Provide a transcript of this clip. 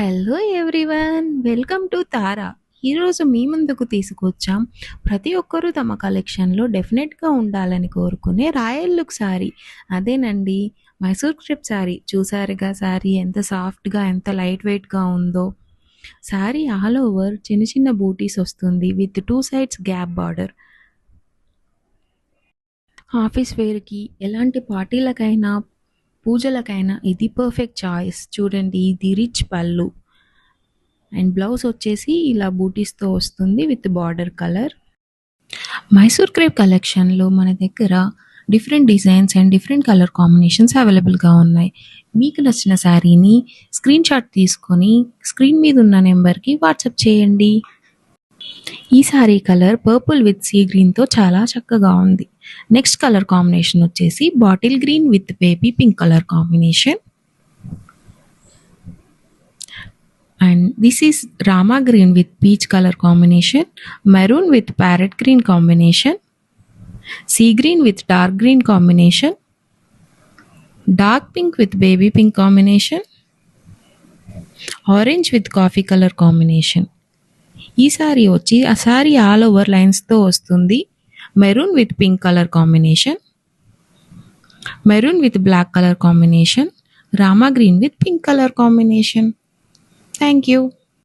Hello everyone, welcome to తారా. ఈరోజు మీ ముందుకు తీసుకొచ్చాం ప్రతి ఒక్కరూ తమ కలెక్షన్లో డెఫినెట్గా ఉండాలని కోరుకునే రాయల్ లుక్ శారీ. అదేనండి, మైసూర్ క్రేప్ శారీ. చూసారుగా శారీ ఎంత సాఫ్ట్గా, ఎంత లైట్ వెయిట్గా ఉందో. శారీ ఆల్ ఓవర్ చిన్న చిన్న బూటీస్ వస్తుంది with 2 sides gap border. Office వేర్కి, ఎలాంటి పార్టీలకైనా, పూజలకైనా ఇది పర్ఫెక్ట్ చాయిస్. చూడండి, ఇది రిచ్ పళ్ళు అండ్ బ్లౌజ్ వచ్చేసి ఇలా బూటీస్తో వస్తుంది with border colour. Mysore crepe కలెక్షన్లో మన దగ్గర different designs and different colour combinations అవైలబుల్గా ఉన్నాయి. మీకు నచ్చిన శారీని స్క్రీన్ షాట్ తీసుకొని స్క్రీన్ మీద ఉన్న నెంబర్కి వాట్సాప్ చేయండి. ఈ sari colour purple with sea గ్రీన్తో చాలా చక్కగా ఉంది. నెక్స్ట్ కలర్ కాంబినేషన్ వచ్చేసి bottle green with baby pink colour combination. And this is Rama green with peach color combination, maroon with parrot green combination, sea green with dark green combination, dark pink with baby pink combination, orange with coffee color combination. ఈ సారీ వచ్చి ఆ sari all over లైన్స్తో వస్తుంది. Maroon with pink colour combination, maroon with black colour combination, rama green with pink colour combination. Thank you.